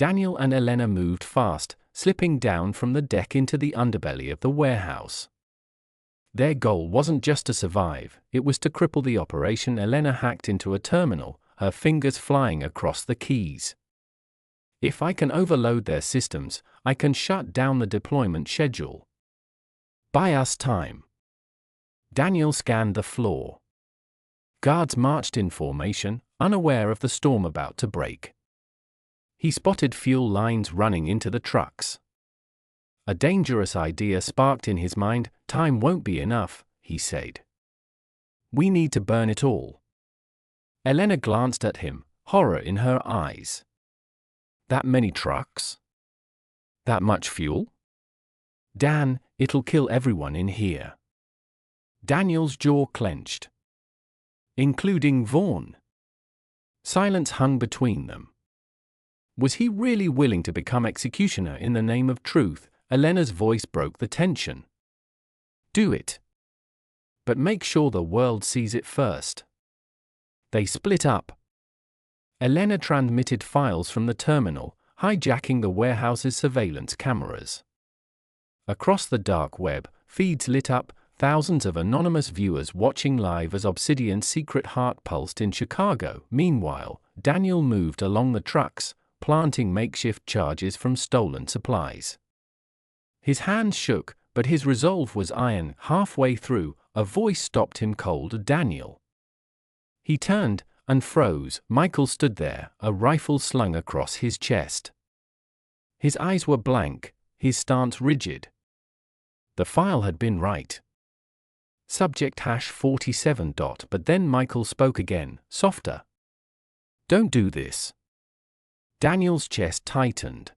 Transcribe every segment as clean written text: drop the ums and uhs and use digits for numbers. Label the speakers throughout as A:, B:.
A: Daniel and Elena moved fast, slipping down from the deck into the underbelly of the warehouse. Their goal wasn't just to survive, it was to cripple the operation. Elena hacked into a terminal, her fingers flying across the keys. If I can overload their systems, I can shut down the deployment schedule. Buy us time. Daniel scanned the floor. Guards marched in formation, unaware of the storm about to break. He spotted fuel lines running into the trucks. A dangerous idea sparked in his mind. Time won't be enough, he said. We need to burn it all. Elena glanced at him, horror in her eyes. That many trucks? That much fuel? Dan, it'll kill everyone in here. Daniel's jaw clenched. Including Vaughn. Silence hung between them. Was he really willing to become executioner in the name of truth? Elena's voice broke the tension. Do it. But make sure the world sees it first. They split up. Elena transmitted files from the terminal, hijacking the warehouse's surveillance cameras. Across the dark web, feeds lit up, thousands of anonymous viewers watching live as Obsidian's secret heart pulsed in Chicago. Meanwhile, Daniel moved along the trucks, planting makeshift charges from stolen supplies. His hands shook, but his resolve was iron. Halfway through, a voice stopped him cold. Daniel. He turned and froze. Michael stood there, a rifle slung across his chest. His eyes were blank, his stance rigid. The file had been right. Subject #47. But then Michael spoke again, softer. Don't do this. Daniel's chest tightened.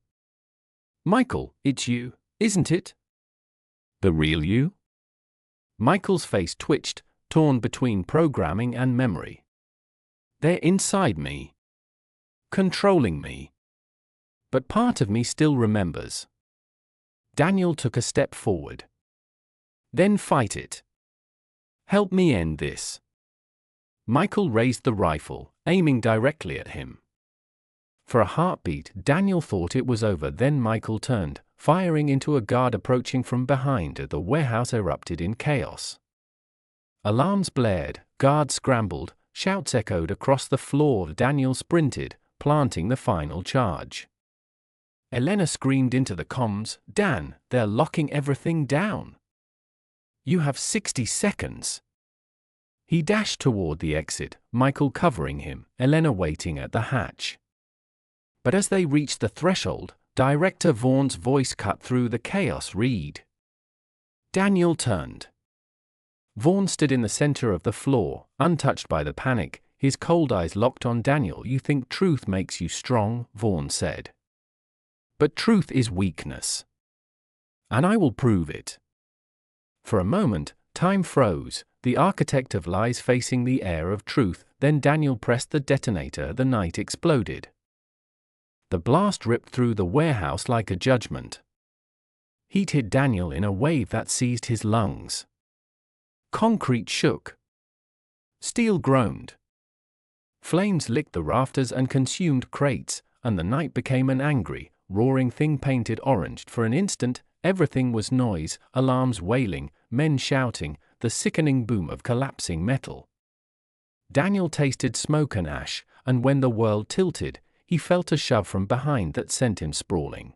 A: Michael, it's you, isn't it? The real you? Michael's face twitched, torn between programming and memory. They're inside me. Controlling me. But part of me still remembers. Daniel took a step forward. Then fight it. Help me end this. Michael raised the rifle, aiming directly at him. For a heartbeat, Daniel thought it was over. Then Michael turned, firing into a guard approaching from behind. The warehouse erupted in chaos. Alarms blared, guards scrambled, shouts echoed across the floor. Daniel sprinted, planting the final charge. Elena screamed into the comms, Dan, they're locking everything down. You have 60 seconds. He dashed toward the exit, Michael covering him, Elena waiting at the hatch. But as they reached the threshold, Director Vaughn's voice cut through the chaos. Read. Daniel turned. Vaughn stood in the center of the floor, untouched by the panic, his cold eyes locked on Daniel. You think truth makes you strong, Vaughn said. But truth is weakness. And I will prove it. For a moment, time froze, the architect of lies facing the air of truth. Then Daniel pressed the detonator. The night exploded. The blast ripped through the warehouse like a judgment. Heat hit Daniel in a wave that seized his lungs. Concrete shook. Steel groaned. Flames licked the rafters and consumed crates, and the night became an angry, roaring thing painted orange. For an instant, everything was noise, alarms wailing, men shouting, the sickening boom of collapsing metal. Daniel tasted smoke and ash, and when the world tilted, he felt a shove from behind that sent him sprawling.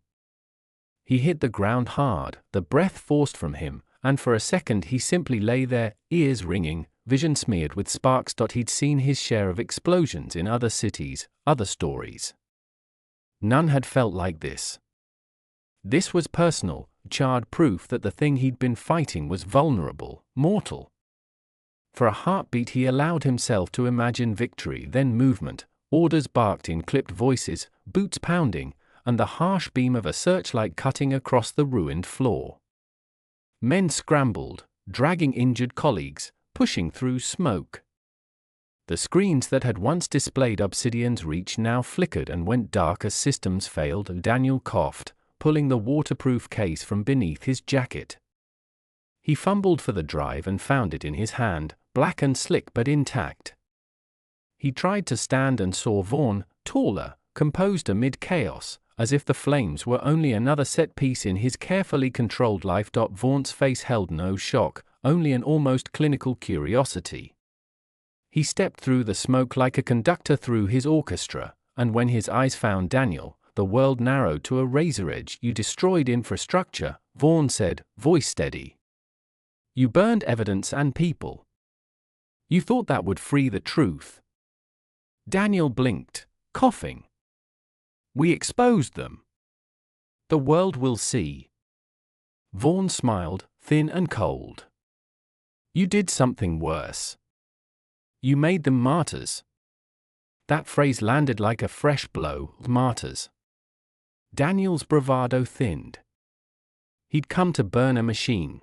A: He hit the ground hard, the breath forced from him, and for a second he simply lay there, ears ringing, vision smeared with sparks. He'd seen his share of explosions in other cities, other stories. None had felt like this. This was personal, charred proof that the thing he'd been fighting was vulnerable, mortal. For a heartbeat he allowed himself to imagine victory, then movement. Orders barked in clipped voices, boots pounding, and the harsh beam of a searchlight cutting across the ruined floor. Men scrambled, dragging injured colleagues, pushing through smoke. The screens that had once displayed Obsidian's reach now flickered and went dark as systems failed. Daniel coughed, pulling the waterproof case from beneath his jacket. He fumbled for the drive and found it in his hand, black and slick but intact. He tried to stand and saw Vaughn, taller, composed amid chaos, as if the flames were only another set piece in his carefully controlled life. Vaughan's face held no shock, only an almost clinical curiosity. He stepped through the smoke like a conductor through his orchestra, and when his eyes found Daniel, the world narrowed to a razor edge. "You destroyed infrastructure," Vaughan said, voice steady. "You burned evidence and people. You thought that would free the truth." Daniel blinked, coughing. "We exposed them. The world will see." Vaughan smiled, thin and cold. "You did something worse. You made them martyrs." That phrase landed like a fresh blow, martyrs. Daniel's bravado thinned. He'd come to burn a machine.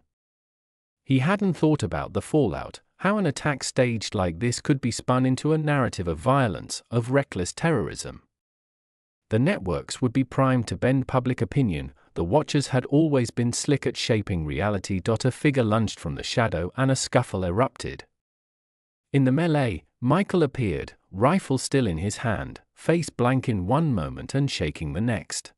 A: He hadn't thought about the fallout, how an attack staged like this could be spun into a narrative of violence, of reckless terrorism. The networks would be primed to bend public opinion. The Watchers had always been slick at shaping reality. A figure lunged from the shadow and a scuffle erupted. In the melee, Michael appeared, rifle still in his hand, face blank in one moment and shaking the next.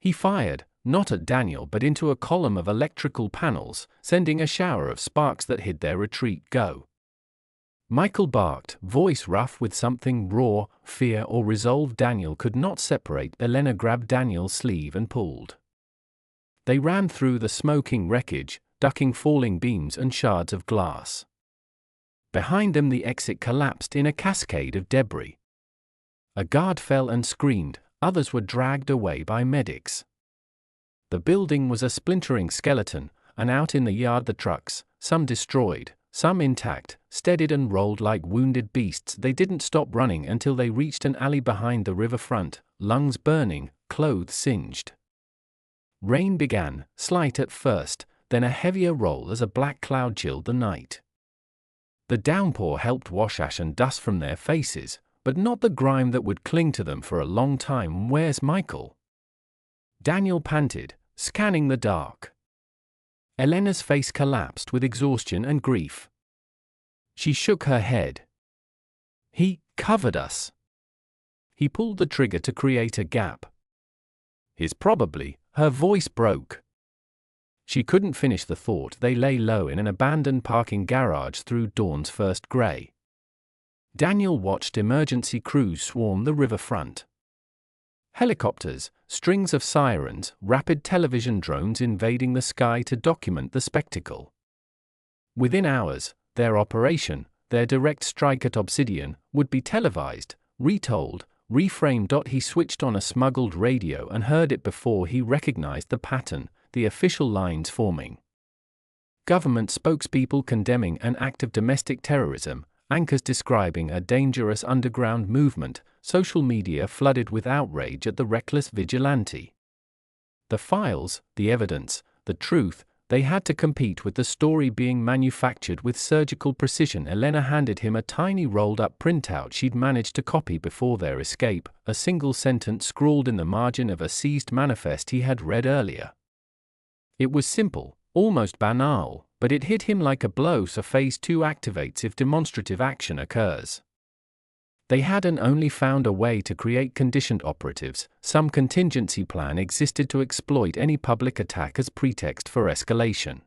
A: He fired, not at Daniel but into a column of electrical panels, sending a shower of sparks that hid their retreat. "Go." Michael barked, voice rough with something raw, fear or resolve. Daniel could not separate. Elena grabbed Daniel's sleeve and pulled. They ran through the smoking wreckage, ducking falling beams and shards of glass. Behind them the exit collapsed in a cascade of debris. A guard fell and screamed, others were dragged away by medics. The building was a splintering skeleton, and out in the yard the trucks, some destroyed, some intact, steadied and rolled like wounded beasts. They didn't stop running until they reached an alley behind the riverfront, lungs burning, clothes singed. Rain began, slight at first, then a heavier roll as a black cloud chilled the night. The downpour helped wash ash and dust from their faces, but not the grime that would cling to them for a long time. "Where's Michael?" Daniel panted, scanning the dark. Elena's face collapsed with exhaustion and grief. She shook her head. "He covered us." He pulled the trigger to create a gap. "His probably," her voice broke. She couldn't finish the thought. They lay low in an abandoned parking garage through dawn's first gray. Daniel watched emergency crews swarm the riverfront. Helicopters, strings of sirens, rapid television drones invading the sky to document the spectacle. Within hours, their operation, their direct strike at Obsidian, would be televised, retold, reframed. He switched on a smuggled radio and heard it before he recognized the pattern, the official lines forming. Government spokespeople condemning an act of domestic terrorism, anchors describing a dangerous underground movement, social media flooded with outrage at the reckless vigilante. The files, the evidence, the truth, they had to compete with the story being manufactured with surgical precision. Elena handed him a tiny rolled-up printout she'd managed to copy before their escape, a single sentence scrawled in the margin of a seized manifest he had read earlier. It was simple, almost banal, but it hit him like a blow. So Phase 2 activates if demonstrative action occurs. They hadn't only found a way to create conditioned operatives, some contingency plan existed to exploit any public attack as pretext for escalation.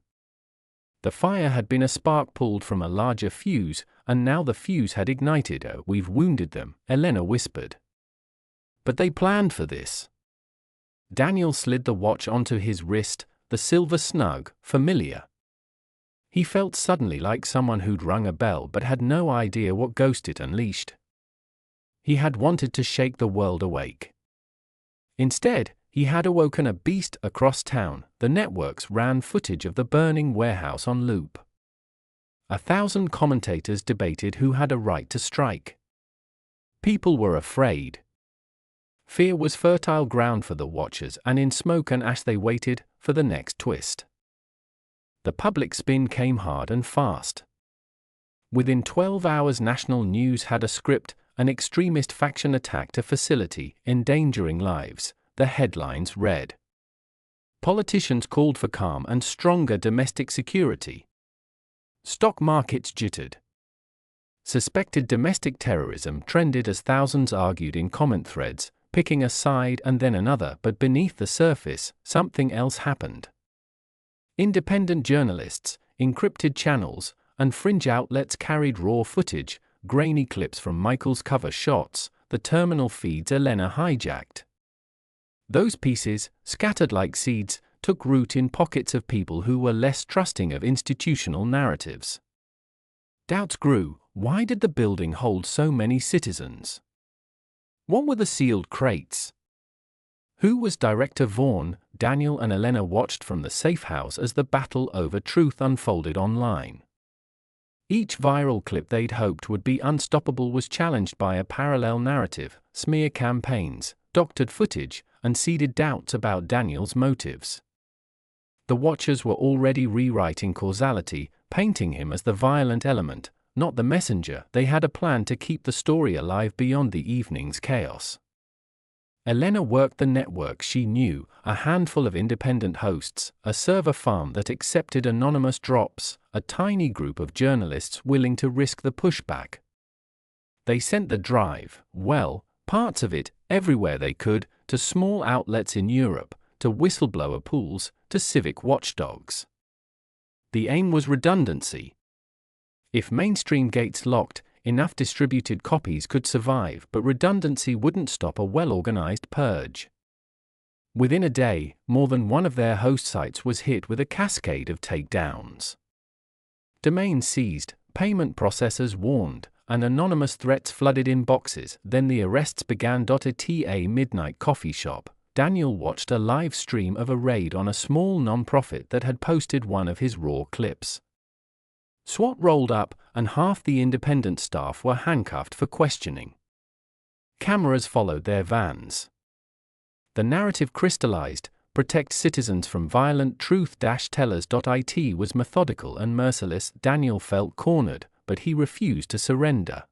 A: The fire had been a spark pulled from a larger fuse, and now the fuse had ignited. "Oh, we've wounded them," Elena whispered. "But they planned for this." Daniel slid the watch onto his wrist, the silver snug, familiar. He felt suddenly like someone who'd rung a bell but had no idea what ghost it unleashed. He had wanted to shake the world awake. Instead, he had awoken a beast across town. The networks ran footage of the burning warehouse on loop. 1,000 commentators debated who had a right to strike. People were afraid. Fear was fertile ground for the Watchers, and in smoke and ash they waited for the next twist. The public spin came hard and fast. Within 12 hours, national news had a script: an extremist faction attacked a facility, endangering lives. The headlines read. Politicians called for calm and stronger domestic security. Stock markets jittered. Suspected domestic terrorism trended as thousands argued in comment threads. picking a side and then another, but beneath the surface, something else happened. Independent journalists, encrypted channels, and fringe outlets carried raw footage, grainy clips from Michael's cover shots, the terminal feeds Elena hijacked. Those pieces, scattered like seeds, took root in pockets of people who were less trusting of institutional narratives. Doubts grew. Why did the building hold so many citizens? What were the sealed crates? Who was Director Vaughn? Daniel and Elena watched from the safe house as the battle over truth unfolded online. Each viral clip they'd hoped would be unstoppable was challenged by a parallel narrative, smear campaigns, doctored footage, and seeded doubts about Daniel's motives. The watchers were already rewriting causality, painting him as the violent element, not the messenger. They had a plan to keep the story alive beyond the evening's chaos. Elena worked the network she knew, a handful of independent hosts, a server farm that accepted anonymous drops, a tiny group of journalists willing to risk the pushback. They sent the drive, well, parts of it, everywhere they could, to small outlets in Europe, to whistleblower pools, to civic watchdogs. The aim was redundancy. If mainstream gates locked, enough distributed copies could survive, but redundancy wouldn't stop a well-organized purge. Within a day, more than one of their host sites was hit with a cascade of takedowns. Domains seized, payment processors warned, and anonymous threats flooded inboxes. Then the arrests began. At a midnight coffee shop, Daniel watched a live stream of a raid on a small non-profit that had posted one of his raw clips. SWAT rolled up, and half the independent staff were handcuffed for questioning. Cameras followed their vans. The narrative crystallized: protect citizens from violent truth-tellers. It was methodical and merciless. Daniel felt cornered, but he refused to surrender.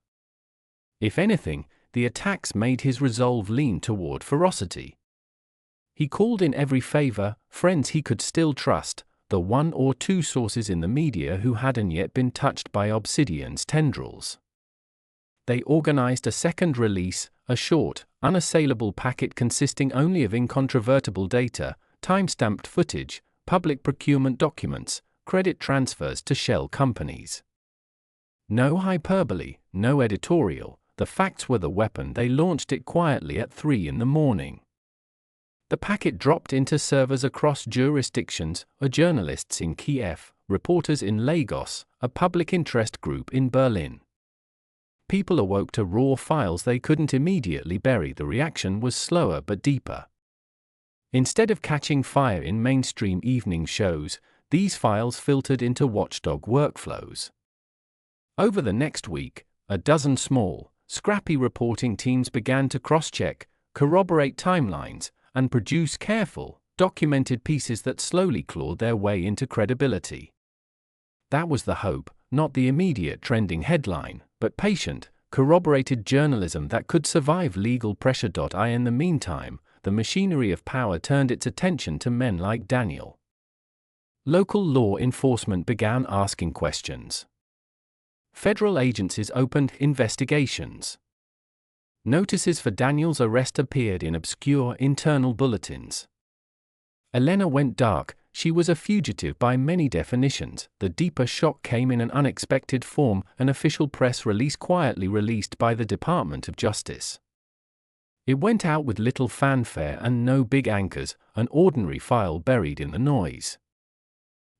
A: If anything, the attacks made his resolve lean toward ferocity. He called in every favor, friends he could still trust, the one or two sources in the media who hadn't yet been touched by Obsidian's tendrils. They organized a second release, a short, unassailable packet consisting only of incontrovertible data, time-stamped footage, public procurement documents, credit transfers to shell companies. No hyperbole, no editorial, the facts were the weapon. They launched it quietly at 3 a.m. The packet dropped into servers across jurisdictions, journalists in Kiev, reporters in Lagos, a public interest group in Berlin. People awoke to raw files they couldn't immediately bury. The reaction was slower but deeper. Instead of catching fire in mainstream evening shows, these files filtered into watchdog workflows. Over the next week, a dozen small, scrappy reporting teams began to cross-check, corroborate timelines, and produce careful, documented pieces that slowly clawed their way into credibility. That was the hope, not the immediate trending headline, but patient, corroborated journalism that could survive legal pressure. In the meantime, the machinery of power turned its attention to men like Daniel. Local law enforcement began asking questions. Federal agencies opened investigations. Notices for Daniel's arrest appeared in obscure internal bulletins. Elena went dark. She was a fugitive by many definitions. The deeper shock came in an unexpected form, an official press release quietly released by the Department of Justice. It went out with little fanfare and no big anchors, an ordinary file buried in the noise.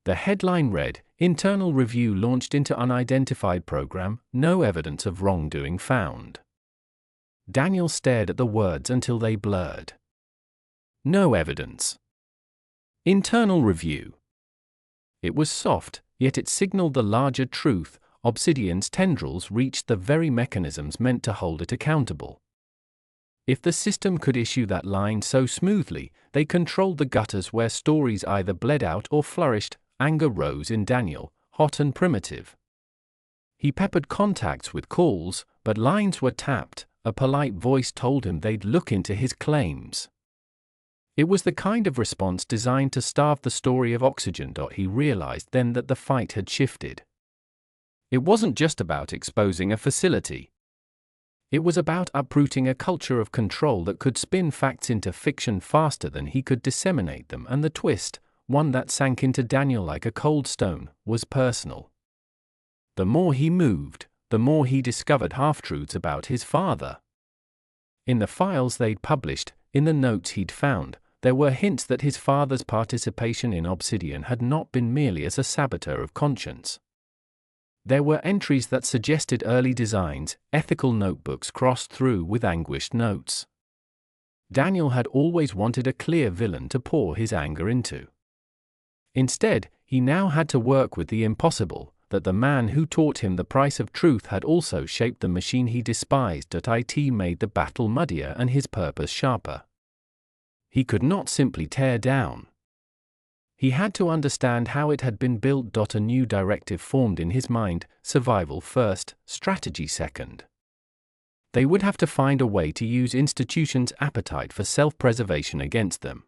A: The headline read, "Internal review launched into unidentified program, no evidence of wrongdoing found." Daniel stared at the words until they blurred. No evidence. Internal review. It was soft, yet it signaled the larger truth. Obsidian's tendrils reached the very mechanisms meant to hold it accountable. If the system could issue that line so smoothly, they controlled the gutters where stories either bled out or flourished. Anger rose in Daniel, hot and primitive. He peppered contacts with calls, but lines were tapped. A polite voice told him they'd look into his claims. It was the kind of response designed to starve the story of Oxygen. He realized then that the fight had shifted. It wasn't just about exposing a facility. It was about uprooting a culture of control that could spin facts into fiction faster than he could disseminate them, and the twist, one that sank into Daniel like a cold stone, was personal. The more he moved, the more he discovered half-truths about his father. In the files they'd published, in the notes he'd found, there were hints that his father's participation in Obsidian had not been merely as a saboteur of conscience. There were entries that suggested early designs, ethical notebooks crossed through with anguished notes. Daniel had always wanted a clear villain to pour his anger into. Instead, he now had to work with the impossible, that the man who taught him the price of truth had also shaped the machine he despised. It made the battle muddier and his purpose sharper. He could not simply tear down. He had to understand how it had been built. A new directive formed in his mind: survival first, strategy second. They would have to find a way to use institutions' appetite for self-preservation against them.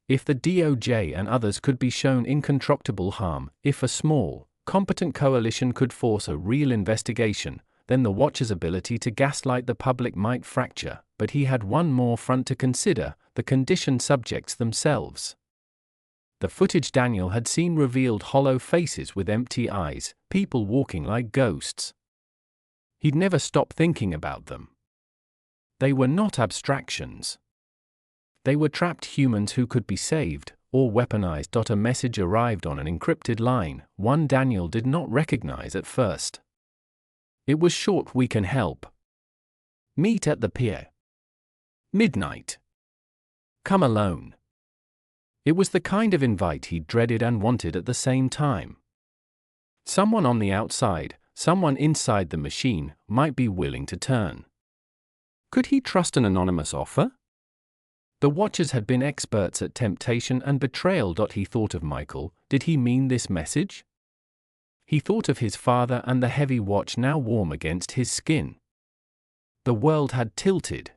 A: If the DOJ and others could be shown incontractable harm, if a small, competent coalition could force a real investigation, then the Watcher's ability to gaslight the public might fracture. But he had one more front to consider: the conditioned subjects themselves. The footage Daniel had seen revealed hollow faces with empty eyes, people walking like ghosts. He'd never stop thinking about them. They were not abstractions. They were trapped humans who could be saved, or weaponized. A message arrived on an encrypted line, one Daniel did not recognize at first. It was short: "We can help. Meet at the pier. Midnight. Come alone." It was the kind of invite he dreaded and wanted at the same time. Someone on the outside, someone inside the machine, might be willing to turn. Could he trust an anonymous offer? The Watchers had been experts at temptation and betrayal. He thought of Michael. Did he mean this message? He thought of his father and the heavy watch now warm against his skin. The world had tilted.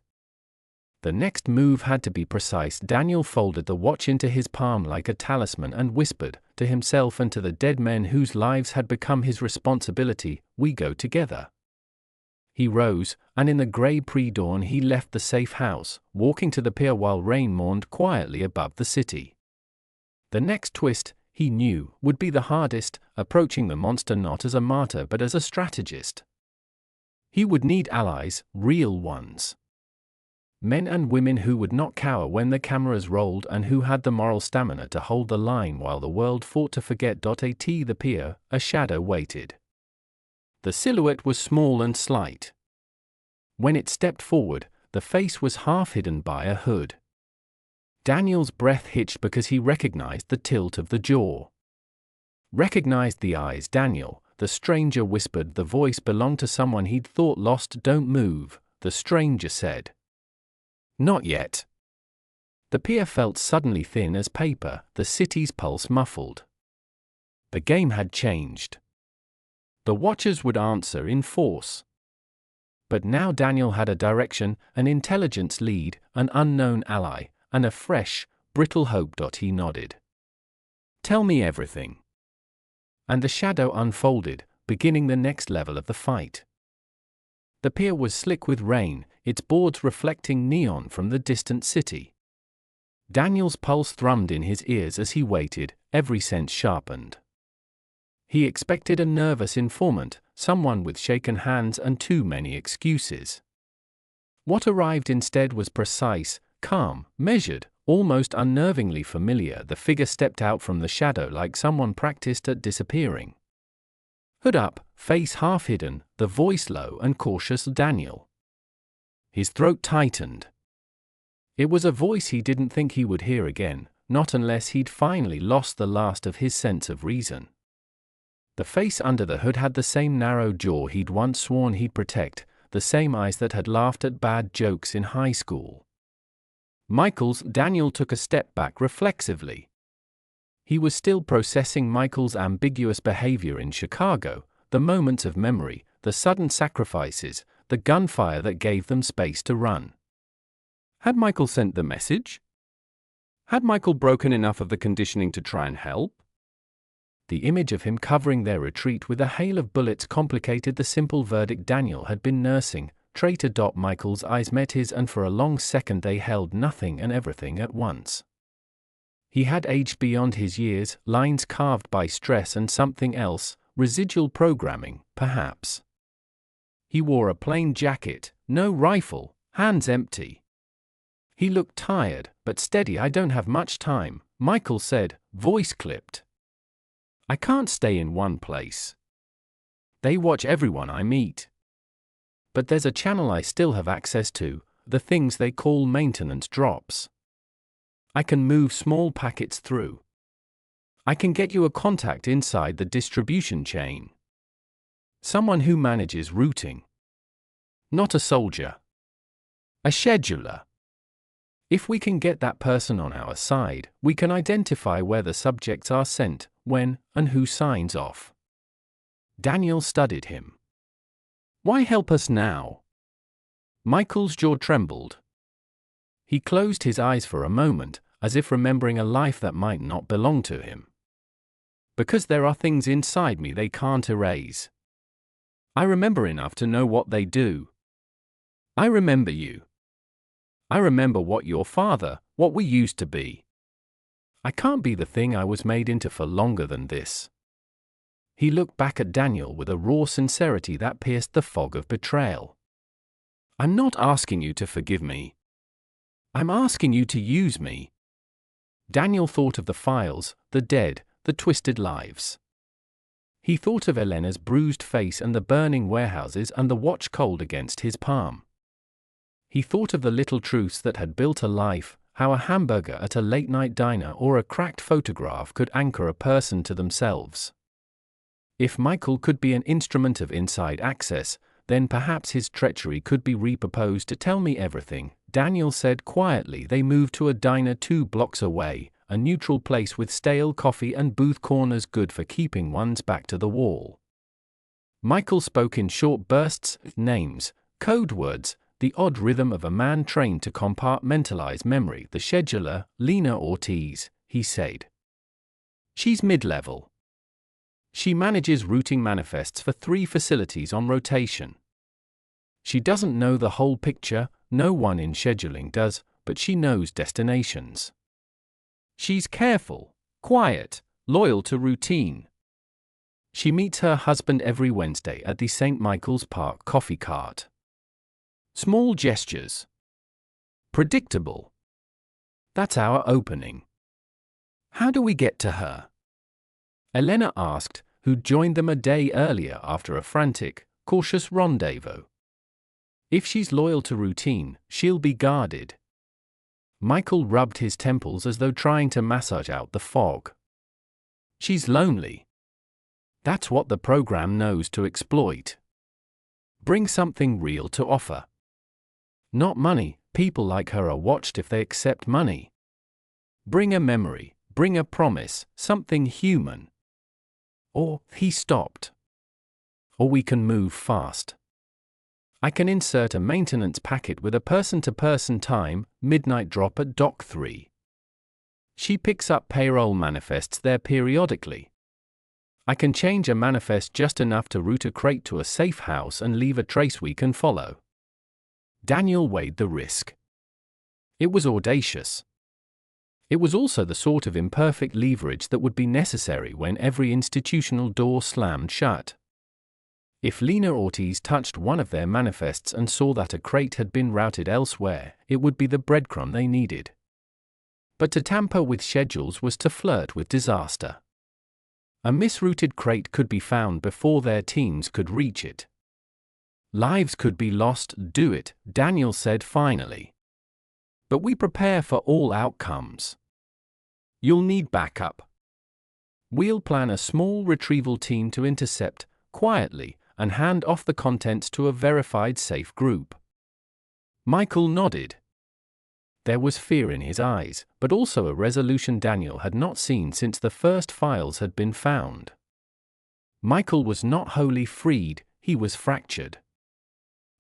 A: The next move had to be precise. Daniel folded the watch into his palm like a talisman and whispered, to himself and to the dead men whose lives had become his responsibility, "We go together." He rose, and in the grey pre-dawn he left the safe house, walking to the pier while rain mourned quietly above the city. The next twist, he knew, would be the hardest, approaching the monster not as a martyr but as a strategist. He would need allies, real ones. Men and women who would not cower when the cameras rolled and who had the moral stamina to hold the line while the world fought to forget. At the pier, a shadow waited. The silhouette was small and slight. When it stepped forward, the face was half hidden by a hood. Daniel's breath hitched because he recognized the tilt of the jaw. Recognized the eyes. Daniel, the stranger whispered. The voice belonged to someone he'd thought lost. "Don't move," the stranger said. "Not yet." The pier felt suddenly thin as paper, the city's pulse muffled. The game had changed. The Watchers would answer in force. But now Daniel had a direction, an intelligence lead, an unknown ally, and a fresh, brittle hope. He nodded. "Tell me everything." And the shadow unfolded, beginning the next level of the fight. The pier was slick with rain, its boards reflecting neon from the distant city. Daniel's pulse thrummed in his ears as he waited, every sense sharpened. He expected a nervous informant, someone with shaken hands and too many excuses. What arrived instead was precise, calm, measured, almost unnervingly familiar. The figure stepped out from the shadow like someone practiced at disappearing. Hood up, face half hidden, the voice low and cautious. "Daniel." His throat tightened. It was a voice he didn't think he would hear again, not unless he'd finally lost the last of his sense of reason. The face under the hood had the same narrow jaw he'd once sworn he'd protect, the same eyes that had laughed at bad jokes in high school. Michael's. Daniel took a step back reflexively. He was still processing Michael's ambiguous behavior in Chicago, the moments of memory, the sudden sacrifices, the gunfire that gave them space to run. Had Michael sent the message? Had Michael broken enough of the conditioning to try and help? The image of him covering their retreat with a hail of bullets complicated the simple verdict Daniel had been nursing, Traitor. Michael's eyes met his, and for a long second they held nothing and everything at once. He had aged beyond his years, lines carved by stress and something else, residual programming, perhaps. He wore a plain jacket, no rifle, hands empty. He looked tired, but steady. I don't have much time, Michael said, voice clipped. I can't stay in one place. They watch everyone I meet. But there's a channel I still have access to, the things they call maintenance drops. I can move small packets through. I can get you a contact inside the distribution chain. Someone who manages routing. Not a soldier. A scheduler. If we can get that person on our side, we can identify where the subjects are sent, when, and who signs off. Daniel studied him. Why help us now? Michael's jaw trembled. He closed his eyes for a moment, as if remembering a life that might not belong to him. Because there are things inside me they can't erase. I remember enough to know what they do. I remember you. I remember what your father, what we used to be. I can't be the thing I was made into for longer than this. He looked back at Daniel with a raw sincerity that pierced the fog of betrayal. I'm not asking you to forgive me. I'm asking you to use me. Daniel thought of the files, the dead, the twisted lives. He thought of Elena's bruised face and the burning warehouses and the watch cold against his palm. He thought of the little truths that had built a life, how a hamburger at a late-night diner or a cracked photograph could anchor a person to themselves. If Michael could be an instrument of inside access, then perhaps his treachery could be repurposed to tell me everything, Daniel said quietly. They moved to a diner 2 blocks away, a neutral place with stale coffee and booth corners good for keeping one's back to the wall. Michael spoke in short bursts, names, code words, the odd rhythm of a man trained to compartmentalize memory. The scheduler, Lena Ortiz, he said. She's mid-level. She manages routing manifests for 3 facilities on rotation. She doesn't know the whole picture, no one in scheduling does, but she knows destinations. She's careful, quiet, loyal to routine. She meets her husband every Wednesday at the St. Michael's Park coffee cart. Small gestures. Predictable. That's our opening. How do we get to her? Elena asked, who'd joined them a day earlier after a frantic, cautious rendezvous. If she's loyal to routine, she'll be guarded. Michael rubbed his temples as though trying to massage out the fog. She's lonely. That's what the program knows to exploit. Bring something real to offer. Not money, people like her are watched if they accept money. Bring a memory, bring a promise, something human. Or, he stopped. Or we can move fast. I can insert a maintenance packet with a person-to-person time, midnight drop at Dock 3. She picks up payroll manifests there periodically. I can change a manifest just enough to route a crate to a safe house and leave a trace we can follow. Daniel weighed the risk. It was audacious. It was also the sort of imperfect leverage that would be necessary when every institutional door slammed shut. If Lena Ortiz touched one of their manifests and saw that a crate had been routed elsewhere, it would be the breadcrumb they needed. But to tamper with schedules was to flirt with disaster. A misrouted crate could be found before their teams could reach it. Lives could be lost. Do it, Daniel said finally. But we prepare for all outcomes. You'll need backup. We'll plan a small retrieval team to intercept, quietly, and hand off the contents to a verified safe group. Michael nodded. There was fear in his eyes, but also a resolution Daniel had not seen since the first files had been found. Michael was not wholly freed, he was fractured.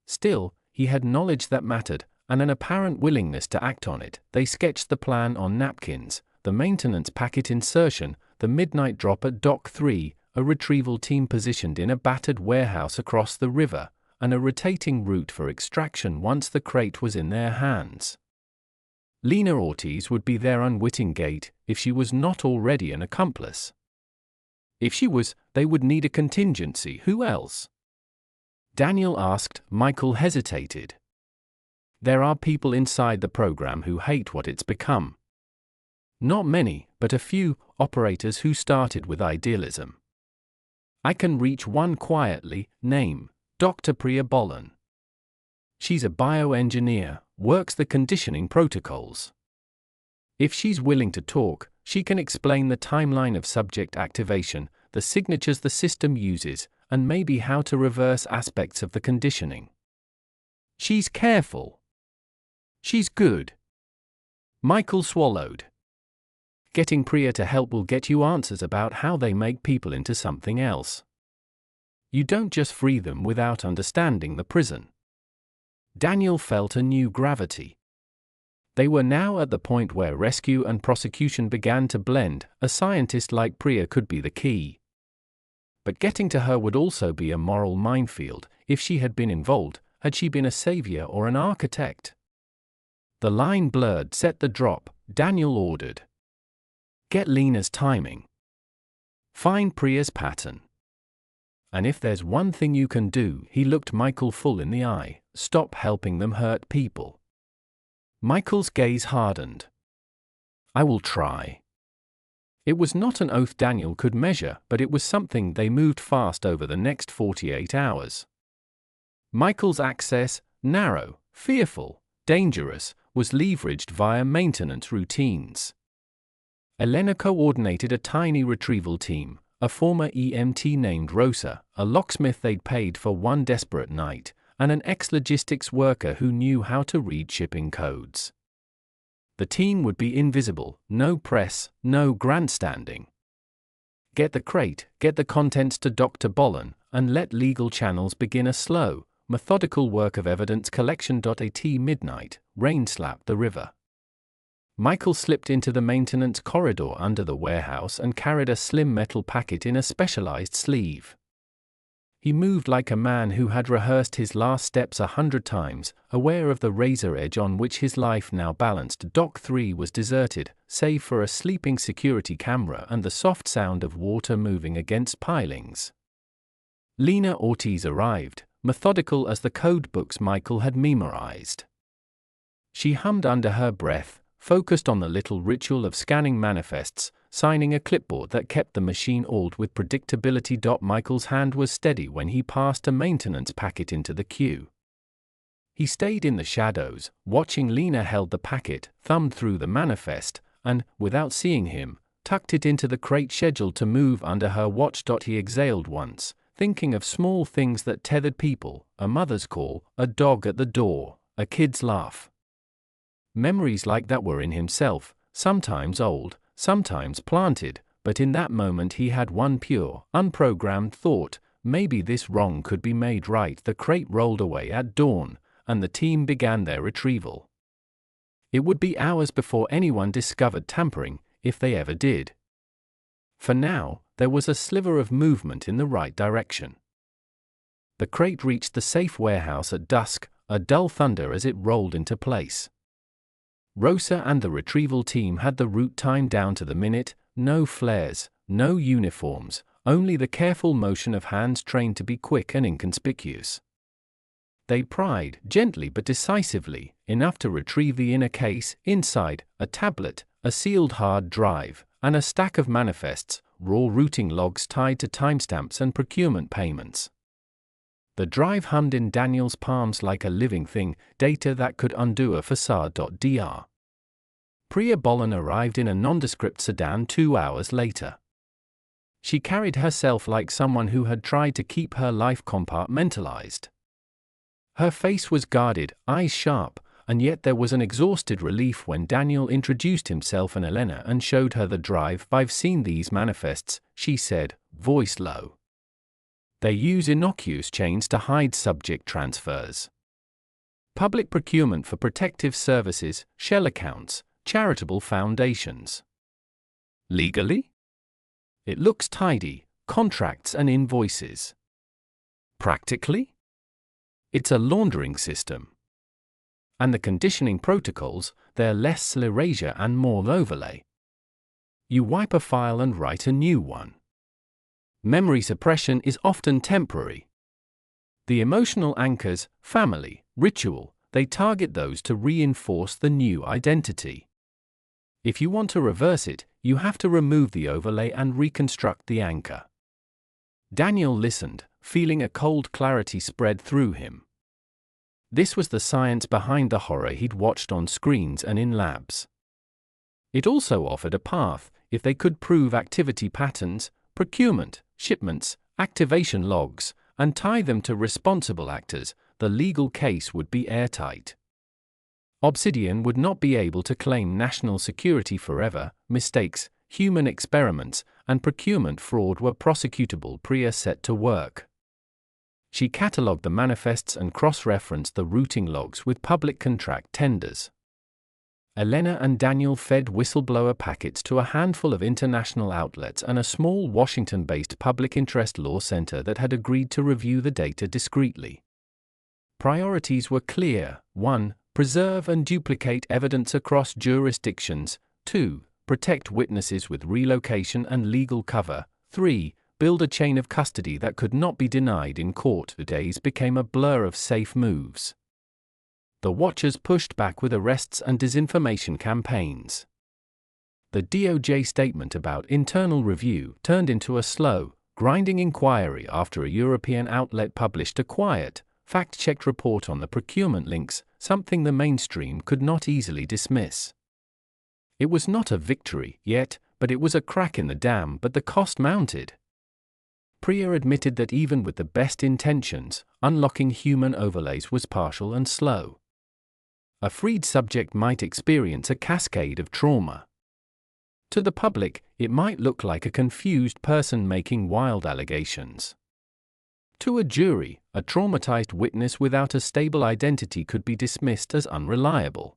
A: Still, he had knowledge that mattered, and an apparent willingness to act on it. They sketched the plan on napkins, the maintenance packet insertion, the midnight drop at Dock 3, a retrieval team positioned in a battered warehouse across the river, and a rotating route for extraction once the crate was in their hands. Lena Ortiz would be their unwitting gate if she was not already an accomplice. If she was, they would need a contingency. Who else? Daniel asked. Michael hesitated. There are people inside the program who hate what it's become. Not many, but a few, operators who started with idealism. I can reach one quietly, name Dr. Priya Bolan. She's a bioengineer, works the conditioning protocols. If she's willing to talk, she can explain the timeline of subject activation, the signatures the system uses, and maybe how to reverse aspects of the conditioning. She's careful. She's good. Michael swallowed. Getting Priya to help will get you answers about how they make people into something else. You don't just free them without understanding the prison. Daniel felt a new gravity. They were now at the point where rescue and prosecution began to blend. A scientist like Priya could be the key. But getting to her would also be a moral minefield. If she had been involved, had she been a savior or an architect? The line blurred. Set the drop, Daniel ordered. Get Lena's timing. Find Priya's pattern. And if there's one thing you can do, he looked Michael full in the eye, stop helping them hurt people. Michael's gaze hardened. I will try. It was not an oath Daniel could measure, but it was something. They moved fast over the next 48 hours. Michael's access, narrow, fearful, dangerous, was leveraged via maintenance routines. Elena coordinated a tiny retrieval team, a former EMT named Rosa, a locksmith they'd paid for one desperate night, and an ex-logistics worker who knew how to read shipping codes. The team would be invisible, no press, no grandstanding. Get the crate, get the contents to Dr. Bolan, and let legal channels begin a slow, methodical work of evidence collection. At midnight, rain slapped the river. Michael slipped into the maintenance corridor under the warehouse and carried a slim metal packet in a specialized sleeve. He moved like a man who had rehearsed his last steps 100 times, aware of the razor edge on which his life now balanced. Dock 3 was deserted, save for a sleeping security camera and the soft sound of water moving against pilings. Lena Ortiz arrived, methodical as the code books Michael had memorized. She hummed under her breath, focused on the little ritual of scanning manifests, signing a clipboard that kept the machine oiled with predictability. Michael's hand was steady when he passed a maintenance packet into the queue. He stayed in the shadows, watching. Lena held the packet, thumbed through the manifest, and, without seeing him, tucked it into the crate scheduled to move under her watch. He exhaled once, thinking of small things that tethered people, a mother's call, a dog at the door, a kid's laugh. Memories like that were in himself, sometimes old, sometimes planted, but in that moment he had one pure, unprogrammed thought: maybe this wrong could be made right. The crate rolled away at dawn, and the team began their retrieval. It would be hours before anyone discovered tampering, if they ever did. For now, there was a sliver of movement in the right direction. The crate reached the safe warehouse at dusk, a dull thunder as it rolled into place. Rosa and the retrieval team had the route timed down to the minute, no flares, no uniforms, only the careful motion of hands trained to be quick and inconspicuous. They pried, gently but decisively, enough to retrieve the inner case. Inside, a tablet, a sealed hard drive, and a stack of manifests, raw routing logs tied to timestamps and procurement payments. The drive hummed in Daniel's palms like a living thing, data that could undo a facade. Dr. Priya Bolan arrived in a nondescript sedan 2 hours later. She carried herself like someone who had tried to keep her life compartmentalized. Her face was guarded, eyes sharp, and yet there was an exhausted relief when Daniel introduced himself and Elena and showed her the drive. I've seen these manifests, she said, voice low. They use innocuous chains to hide subject transfers. Public procurement for protective services, shell accounts, charitable foundations. Legally? It looks tidy, contracts and invoices. Practically? It's a laundering system. And the conditioning protocols, they're less erasure and more overlay. You wipe a file and write a new one. Memory suppression is often temporary. The emotional anchors, family, ritual, they target those to reinforce the new identity. If you want to reverse it, you have to remove the overlay and reconstruct the anchor. Daniel listened, feeling a cold clarity spread through him. This was the science behind the horror he'd watched on screens and in labs. It also offered a path, if they could prove activity patterns, procurement, shipments, activation logs, and tie them to responsible actors, the legal case would be airtight. Obsidian would not be able to claim national security forever. Mistakes, human experiments, and procurement fraud were prosecutable. Priya set to work. She catalogued the manifests and cross-referenced the routing logs with public contract tenders. Elena and Daniel fed whistleblower packets to a handful of international outlets and a small Washington-based public interest law center that had agreed to review the data discreetly. Priorities were clear: 1. Preserve and duplicate evidence across jurisdictions. 2. Protect witnesses with relocation and legal cover. 3. Build a chain of custody that could not be denied in court. The days became a blur of safe moves. The Watchers pushed back with arrests and disinformation campaigns. The DOJ statement about internal review turned into a slow, grinding inquiry after a European outlet published a quiet, fact-checked report on the procurement links, something the mainstream could not easily dismiss. It was not a victory yet, but it was a crack in the dam. But the cost mounted. Priya admitted that even with the best intentions, unlocking human overlays was partial and slow. A freed subject might experience a cascade of trauma. To the public, it might look like a confused person making wild allegations. To a jury, a traumatized witness without a stable identity could be dismissed as unreliable.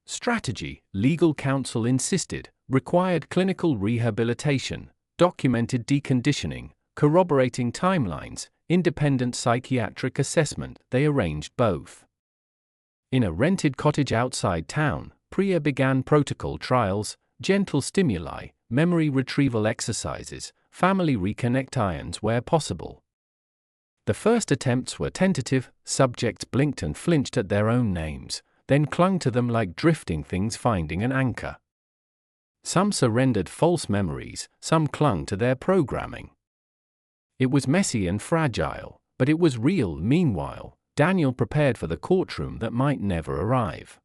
A: Strategy, legal counsel insisted, required clinical rehabilitation, documented deconditioning, corroborating timelines, independent psychiatric assessment. They arranged both. In a rented cottage outside town, Priya began protocol trials, gentle stimuli, memory retrieval exercises, family reconnect irons where possible. The first attempts were tentative. Subjects blinked and flinched at their own names, then clung to them like drifting things finding an anchor. Some surrendered false memories, some clung to their programming. It was messy and fragile, but it was real. Meanwhile, Daniel prepared for the courtroom that might never arrive.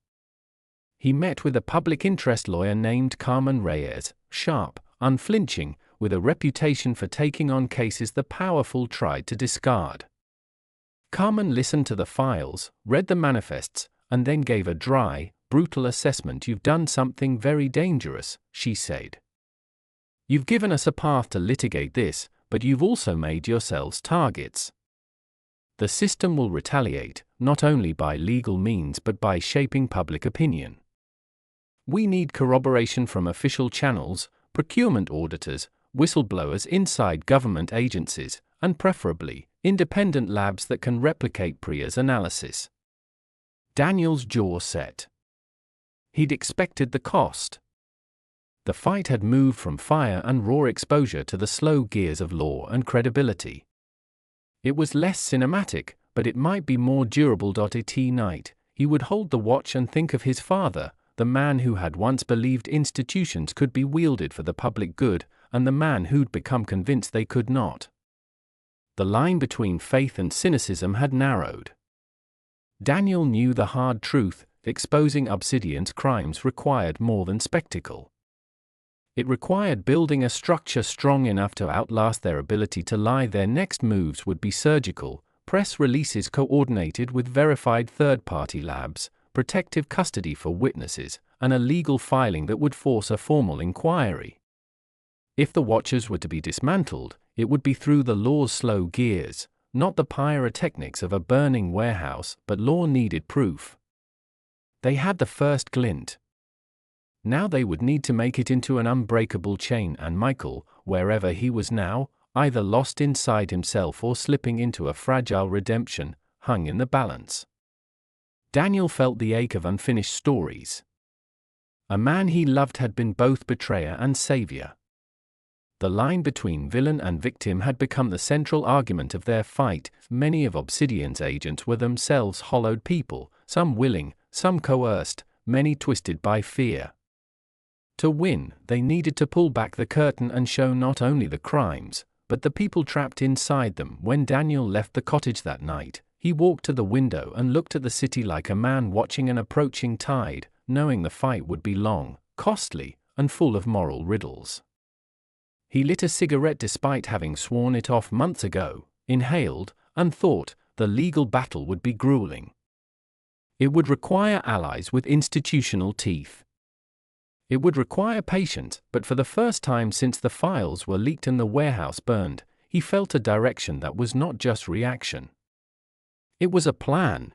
A: He met with a public interest lawyer named Carmen Reyes, sharp, unflinching, with a reputation for taking on cases the powerful tried to discard. Carmen listened to the files, read the manifests, and then gave a dry, brutal assessment. "You've done something very dangerous," she said. "You've given us a path to litigate this, but you've also made yourselves targets. The system will retaliate, not only by legal means but by shaping public opinion. We need corroboration from official channels, procurement auditors, whistleblowers inside government agencies, and preferably, independent labs that can replicate Priya's analysis." Daniel's jaw set. He'd expected the cost. The fight had moved from fire and raw exposure to the slow gears of law and credibility. It was less cinematic, but it might be more durable. At night, he would hold the watch and think of his father, the man who had once believed institutions could be wielded for the public good, and the man who'd become convinced they could not. The line between faith and cynicism had narrowed. Daniel knew the hard truth: exposing Obsidian's crimes required more than spectacle. It required building a structure strong enough to outlast their ability to lie. Their next moves would be surgical: press releases coordinated with verified third-party labs, protective custody for witnesses, and a legal filing that would force a formal inquiry. If the Watchers were to be dismantled, it would be through the law's slow gears, not the pyrotechnics of a burning warehouse. But law needed proof. They had the first glint. Now they would need to make it into an unbreakable chain, and Michael, wherever he was now, either lost inside himself or slipping into a fragile redemption, hung in the balance. Daniel felt the ache of unfinished stories. A man he loved had been both betrayer and savior. The line between villain and victim had become the central argument of their fight. Many of Obsidian's agents were themselves hollowed people, some willing, some coerced, many twisted by fear. To win, they needed to pull back the curtain and show not only the crimes, but the people trapped inside them. When Daniel left the cottage that night, he walked to the window and looked at the city like a man watching an approaching tide, knowing the fight would be long, costly, and full of moral riddles. He lit a cigarette despite having sworn it off months ago, inhaled, and thought the legal battle would be grueling. It would require allies with institutional teeth. It would require patience, but for the first time since the files were leaked and the warehouse burned, he felt a direction that was not just reaction. It was a plan.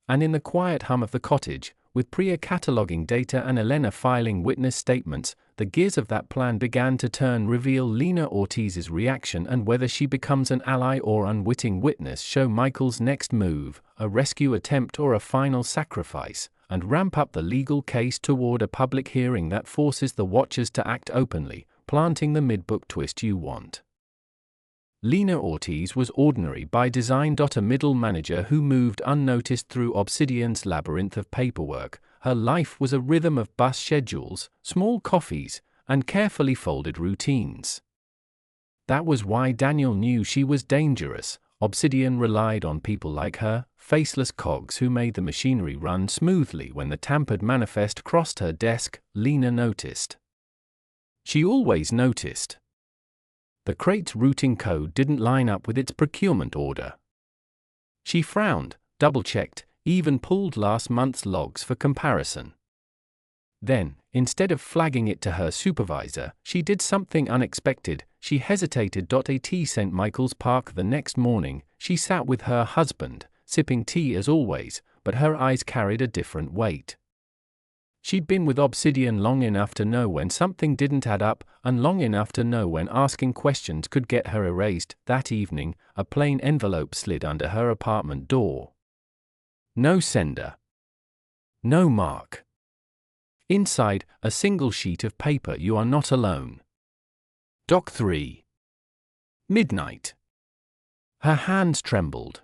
A: And in the quiet hum of the cottage, with Priya cataloging data and Elena filing witness statements, the gears of that plan began to turn. Reveal Lena Ortiz's reaction and whether she becomes an ally or unwitting witness. Show Michael's next move, a rescue attempt or a final sacrifice, and ramp up the legal case toward a public hearing that forces the watchers to act openly, planting the mid-book twist you want. Lena Ortiz was ordinary by design. A middle manager who moved unnoticed through Obsidian's labyrinth of paperwork. Her life was a rhythm of bus schedules, small coffees, and carefully folded routines. That was why Daniel knew she was dangerous. Obsidian relied on people like her, faceless cogs who made the machinery run smoothly. When the tampered manifest crossed her desk, Lena noticed. She always noticed. The crate's routing code didn't line up with its procurement order. She frowned, double-checked, even pulled last month's logs for comparison. Then, instead of flagging it to her supervisor, she did something unexpected. She hesitated. At St. Michael's Park the next morning, she sat with her husband, sipping tea as always, but her eyes carried a different weight. She'd been with Obsidian long enough to know when something didn't add up, and long enough to know when asking questions could get her erased. That evening, a plain envelope slid under her apartment door. No sender. No mark. Inside, a single sheet of paper. You are not alone. Doc 3. Midnight. Her hands trembled.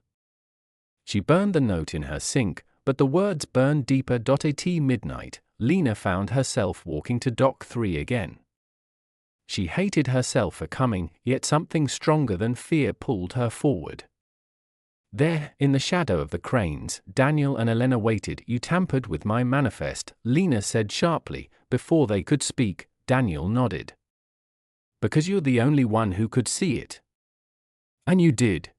A: She burned the note in her sink, but the words burned deeper. At midnight, Lena found herself walking to Dock 3 again. She hated herself for coming, yet something stronger than fear pulled her forward. There, in the shadow of the cranes, Daniel and Elena waited. You tampered with my manifest, Lena said sharply. Before they could speak, Daniel nodded. Because you're the only one who could see it. And you did.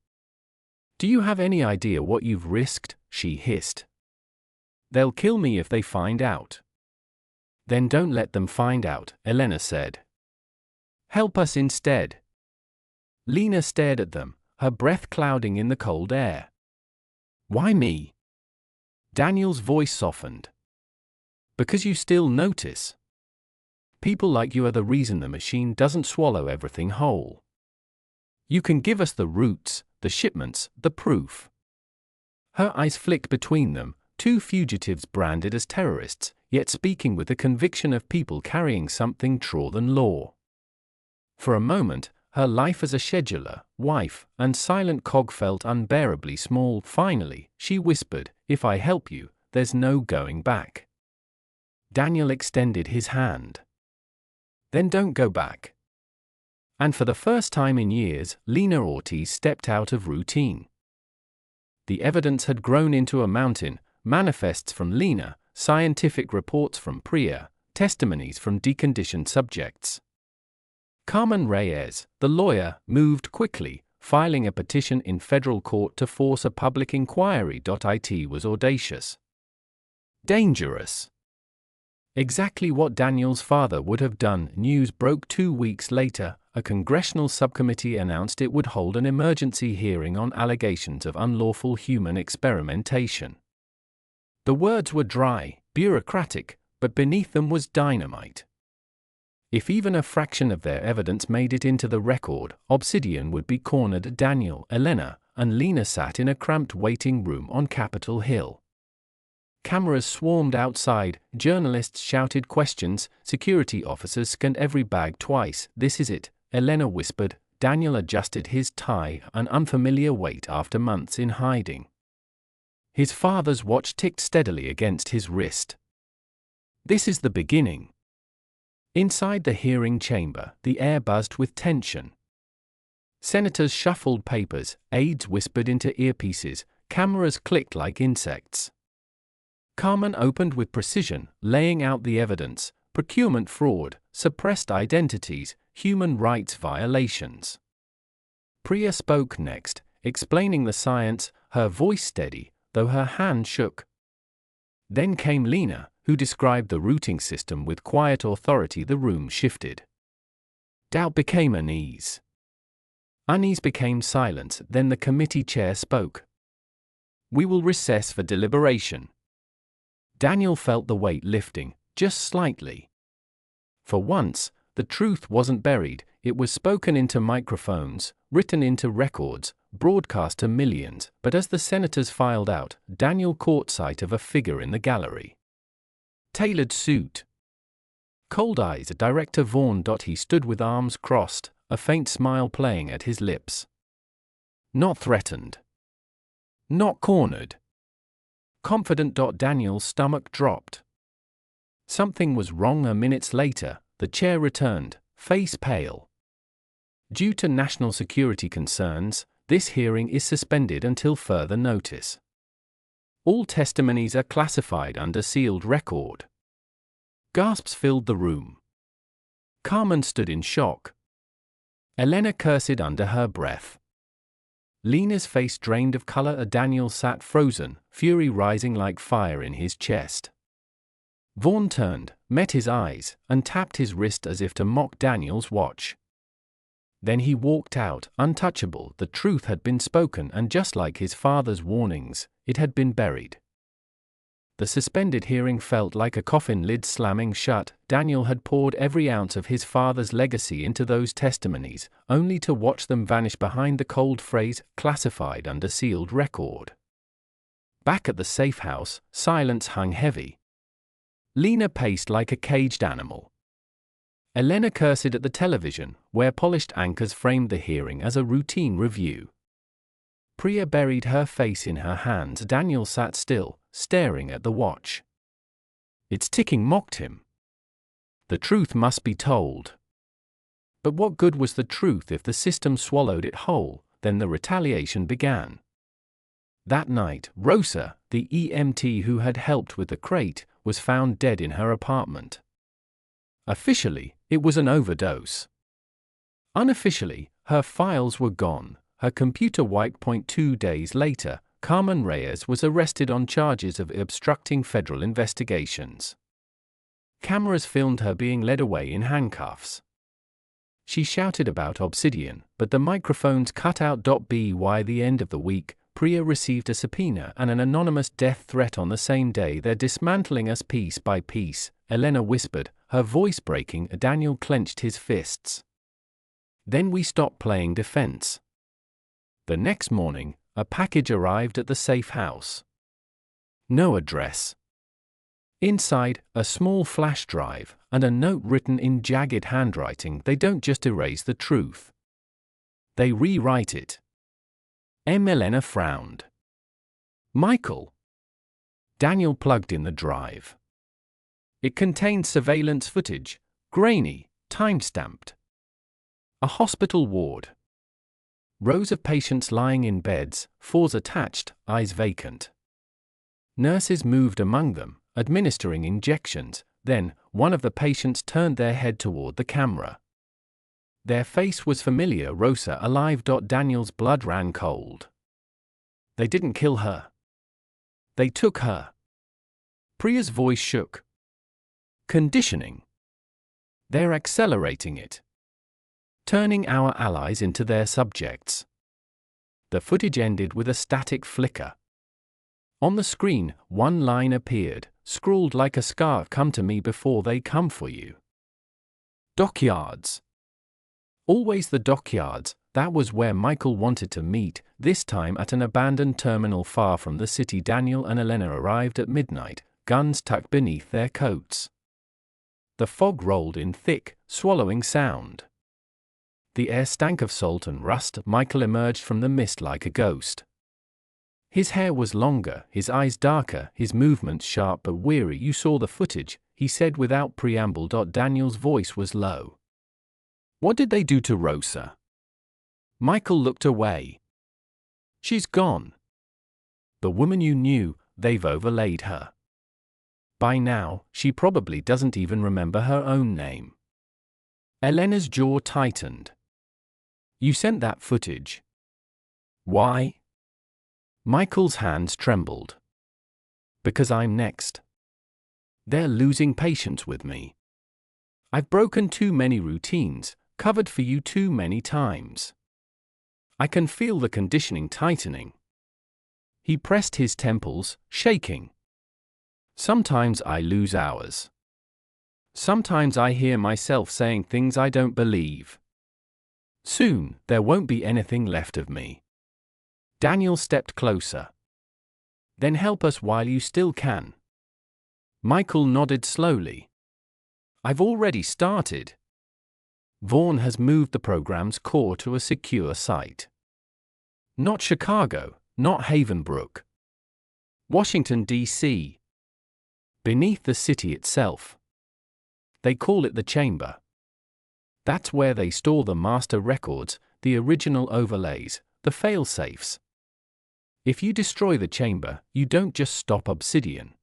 A: Do you have any idea what you've risked? She hissed. They'll kill me if they find out. Then don't let them find out, Elena said. Help us instead. Lena stared at them, her breath clouding in the cold air. Why me? Daniel's voice softened. Because you still notice. People like you are the reason the machine doesn't swallow everything whole. You can give us the routes, the shipments, the proof. Her eyes flicked between them, two fugitives branded as terrorists, yet speaking with the conviction of people carrying something truer than law. For a moment, her life as a scheduler, wife, and silent cog felt unbearably small. Finally, she whispered, if I help you, there's no going back. Daniel extended his hand. Then don't go back. And for the first time in years, Lena Ortiz stepped out of routine. The evidence had grown into a mountain, manifests from Lena, scientific reports from Priya, testimonies from deconditioned subjects. Carmen Reyes, the lawyer, moved quickly, filing a petition in federal court to force a public inquiry. It was audacious. Dangerous. Exactly what Daniel's father would have done. News broke 2 weeks later. A congressional subcommittee announced it would hold an emergency hearing on allegations of unlawful human experimentation. The words were dry, bureaucratic, but beneath them was dynamite. If even a fraction of their evidence made it into the record, Obsidian would be cornered. Daniel, Elena, and Lena sat in a cramped waiting room on Capitol Hill. Cameras swarmed outside, journalists shouted questions, security officers scanned every bag twice. "This is it," Elena whispered. Daniel adjusted his tie, an unfamiliar weight after months in hiding. His father's watch ticked steadily against his wrist. "This is the beginning." Inside the hearing chamber, the air buzzed with tension. Senators shuffled papers, aides whispered into earpieces, cameras clicked like insects. Carmen opened with precision, laying out the evidence: procurement fraud, suppressed identities, human rights violations. Priya spoke next, explaining the science, her voice steady, though her hand shook. Then came Lena, who described the routing system with quiet authority. The room shifted. Doubt became unease. Unease became silence. Then the committee chair spoke. "We will recess for deliberation." Daniel felt the weight lifting, just slightly. For once, the truth wasn't buried, it was spoken into microphones, written into records, broadcast to millions. But as the senators filed out, Daniel caught sight of a figure in the gallery. Tailored suit. Cold eyes. Director Vaughn. He stood with arms crossed, a faint smile playing at his lips. Not threatened. Not cornered. Confident. Daniel's stomach dropped. Something was wrong. Minutes later, the chair returned, face pale. "Due to national security concerns, this hearing is suspended until further notice. All testimonies are classified under sealed record." Gasps filled the room. Carmen stood in shock. Elena cursed under her breath. Lena's face drained of color. Daniel sat frozen, fury rising like fire in his chest. Vaughn turned, met his eyes, and tapped his wrist as if to mock Daniel's watch. Then he walked out, untouchable. The truth had been spoken, and just like his father's warnings, it had been buried. The suspended hearing felt like a coffin lid slamming shut. Daniel had poured every ounce of his father's legacy into those testimonies, only to watch them vanish behind the cold phrase, "classified under sealed record." Back at the safe house, silence hung heavy. Lena paced like a caged animal. Elena cursed at the television, where polished anchors framed the hearing as a routine review. Priya buried her face in her hands. Daniel sat still, staring at the watch. Its ticking mocked him. The truth must be told. But what good was the truth if the system swallowed it whole? Then the retaliation began. That night, Rosa, the EMT who had helped with the crate, was found dead in her apartment. Officially, it was an overdose. Unofficially, her files were gone, her computer wiped. 2 days later, Carmen Reyes was arrested on charges of obstructing federal investigations. Cameras filmed her being led away in handcuffs. She shouted about Obsidian, but the microphones cut out. By the end of the week, Priya received a subpoena and an anonymous death threat on the same day. "They're dismantling us piece by piece," Elena whispered, her voice breaking. Daniel clenched his fists. "Then we stopped playing defense." The next morning, a package arrived at the safe house. No address. Inside, a small flash drive, and a note written in jagged handwriting. "They don't just erase the truth. They rewrite it." Elena frowned. "Michael." Daniel plugged in the drive. It contained surveillance footage, grainy, time-stamped. A hospital ward. Rows of patients lying in beds, fours attached, eyes vacant. Nurses moved among them, administering injections. Then, one of the patients turned their head toward the camera. Their face was familiar. "Rosa alive." Daniel's blood ran cold. "They didn't kill her. They took her." Priya's voice shook. "Conditioning. They're accelerating it. Turning our allies into their subjects." The footage ended with a static flicker. On the screen, one line appeared, scrawled like a scar: "Come to me before they come for you." Dockyards. Always the dockyards. That was where Michael wanted to meet, this time at an abandoned terminal far from the city. Daniel and Elena arrived at midnight, guns tucked beneath their coats. The fog rolled in thick, swallowing sound. The air stank of salt and rust. Michael emerged from the mist like a ghost. His hair was longer, his eyes darker, his movements sharp but weary. "You saw the footage," he said without preamble. Daniel's voice was low. "What did they do to Rosa?" Michael looked away. "She's gone. The woman you knew, they've overlaid her. By now, she probably doesn't even remember her own name." Elena's jaw tightened. "You sent that footage. Why?" Michael's hands trembled. "Because I'm next. They're losing patience with me. I've broken too many routines, covered for you too many times. I can feel the conditioning tightening." He pressed his temples, shaking. "Sometimes I lose hours. Sometimes I hear myself saying things I don't believe. Soon, there won't be anything left of me." Daniel stepped closer. "Then help us while you still can." Michael nodded slowly. "I've already started. Vaughn has moved the program's core to a secure site. Not Chicago, not Havenbrook. Washington, D.C. Beneath the city itself. They call it the chamber. That's where they store the master records, the original overlays, the fail-safes. If you destroy the chamber, you don't just stop Obsidian.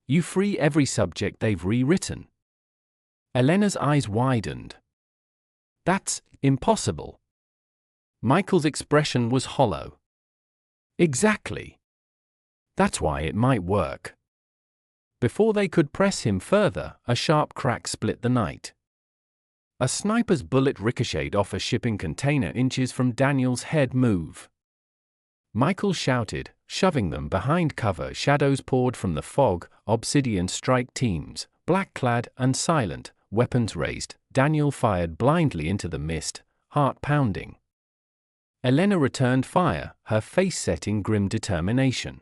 A: You free every subject they've rewritten." Elena's eyes widened. "That's impossible." Michael's expression was hollow. "Exactly. That's why it might work." Before they could press him further, a sharp crack split the night. A sniper's bullet ricocheted off a shipping container inches from Daniel's head. "Move!" Michael shouted, shoving them behind cover. Shadows poured from the fog, Obsidian strike teams, black-clad and silent, weapons raised. Daniel fired blindly into the mist, heart pounding. Elena returned fire, her face set in grim determination.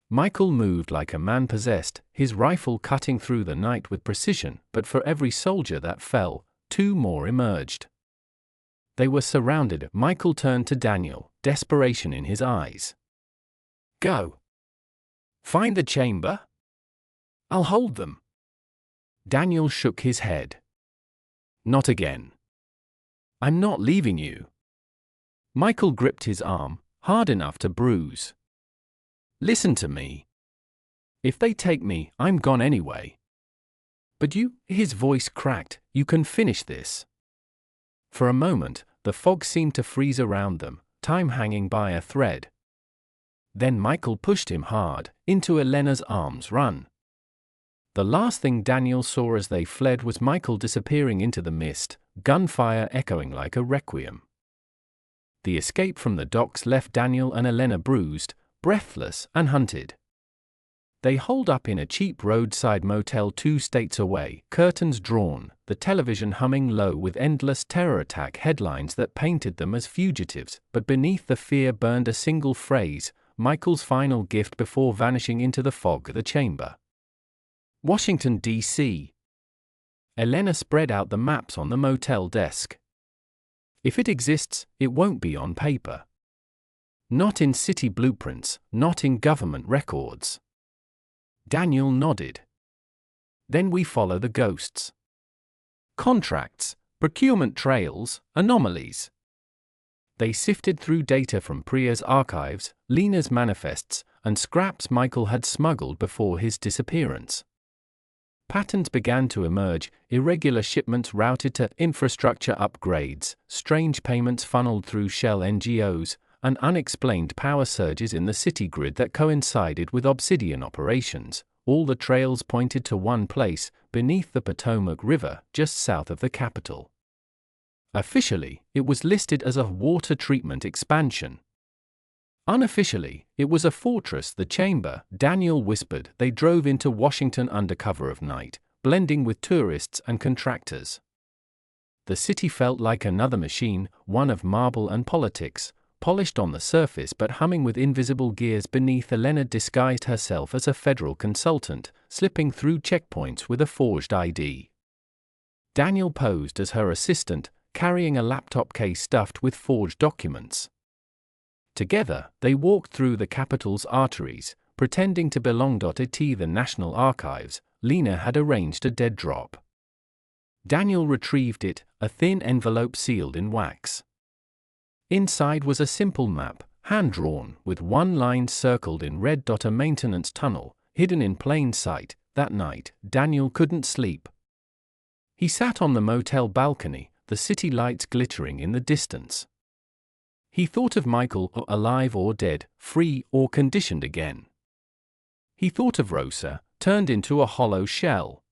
A: Michael moved like a man possessed, his rifle cutting through the night with precision, but for every soldier that fell, two more emerged. They were surrounded. Michael turned to Daniel, desperation in his eyes. "Go. Find the chamber. I'll hold them." Daniel shook his head. "Not again. I'm not leaving you." Michael gripped his arm, hard enough to bruise. "Listen to me. If they take me, I'm gone anyway. But you," his voice cracked, "you can finish this." For a moment, the fog seemed to freeze around them, time hanging by a thread. Then Michael pushed him hard, into Elena's arms. "Run." The last thing Daniel saw as they fled was Michael disappearing into the mist, gunfire echoing like a requiem. The escape from the docks left Daniel and Elena bruised, breathless, and hunted. They holed up in a cheap roadside motel 2 states away, curtains drawn, the television humming low with endless terror attack headlines that painted them as fugitives, but beneath the fear burned a single phrase, Michael's final gift before vanishing into the fog of the chamber. Washington, D.C. Elena spread out the maps on the motel desk. "If it exists, it won't be on paper. Not in city blueprints, not in government records." Daniel nodded. "Then we follow the ghosts. Contracts, procurement trails, anomalies." They sifted through data from Priya's archives, Lena's manifests, and scraps Michael had smuggled before his disappearance. Patterns began to emerge, irregular shipments routed to infrastructure upgrades, strange payments funneled through shell NGOs, and unexplained power surges in the city grid that coincided with Obsidian operations. All the trails pointed to one place, beneath the Potomac River, just south of the capital. Officially, it was listed as a water treatment expansion. Unofficially, it was a fortress. "The chamber," Daniel whispered. They drove into Washington under cover of night, blending with tourists and contractors. The city felt like another machine, one of marble and politics, polished on the surface but humming with invisible gears beneath. Elena disguised herself as a federal consultant, slipping through checkpoints with a forged ID. Daniel posed as her assistant, carrying a laptop case stuffed with forged documents. Together, they walked through the capital's arteries, pretending to belong to the National Archives. Lena had arranged a dead drop. Daniel retrieved it, a thin envelope sealed in wax. Inside was a simple map, hand-drawn, with one line circled in red. A maintenance tunnel, hidden in plain sight. That night, Daniel couldn't sleep. He sat on the motel balcony, the city lights glittering in the distance. He thought of Michael, alive or dead, free or conditioned again. He thought of Rosa, turned into a hollow shell.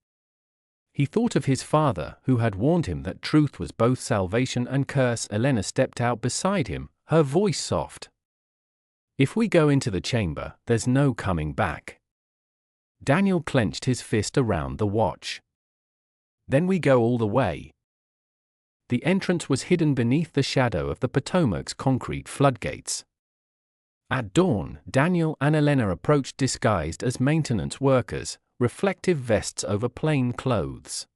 A: He thought of his father, who had warned him that truth was both salvation and curse. Elena stepped out beside him, her voice soft. "If we go into the chamber, there's no coming back." Daniel clenched his fist around the watch. "Then we go all the way." The entrance was hidden beneath the shadow of the Potomac's concrete floodgates. At dawn, Daniel and Elena approached disguised as maintenance workers, reflective vests over plain clothes.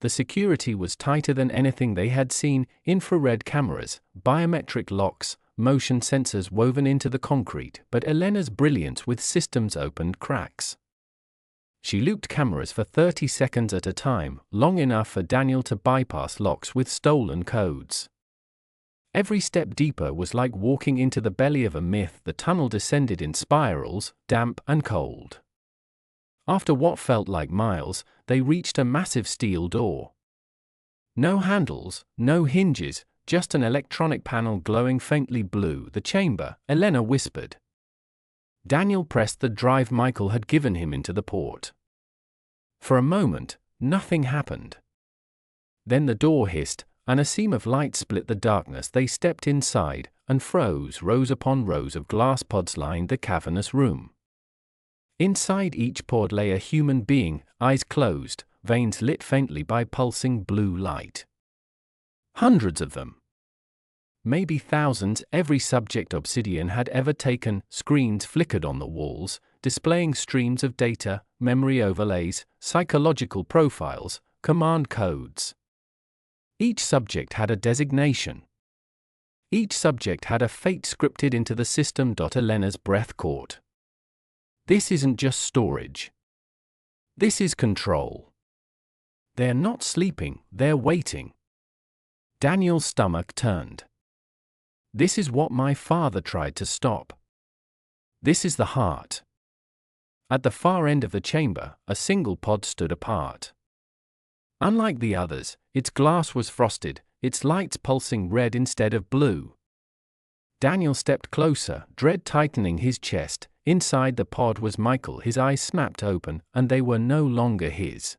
A: The security was tighter than anything they had seen: infrared cameras, biometric locks, motion sensors woven into the concrete. But Elena's brilliance with systems opened cracks. She looped cameras for 30 seconds at a time, long enough for Daniel to bypass locks with stolen codes. Every step deeper was like walking into the belly of a myth. The tunnel descended in spirals, damp and cold. After what felt like miles, they reached a massive steel door. No handles, no hinges, just an electronic panel glowing faintly blue. "The chamber," Elena whispered. Daniel pressed the drive Michael had given him into the port. For a moment, nothing happened. Then the door hissed, and a seam of light split the darkness. They stepped inside, and froze. Rows upon rows of glass pods lined the cavernous room. Inside each pod lay a human being, eyes closed, veins lit faintly by pulsing blue light. Hundreds of them. Maybe thousands. Every subject Obsidian had ever taken. Screens flickered on the walls, displaying streams of data, memory overlays, psychological profiles, command codes. Each subject had a designation. Each subject had a fate scripted into the system. Elena's breath caught. This isn't just storage. This is control. They're not sleeping, they're waiting. Daniel's stomach turned. This is what my father tried to stop. This is the heart. At the far end of the chamber, a single pod stood apart. Unlike the others, its glass was frosted, its lights pulsing red instead of blue. Daniel stepped closer, dread tightening his chest. Inside the pod was Michael. His eyes snapped open, and they were no longer his.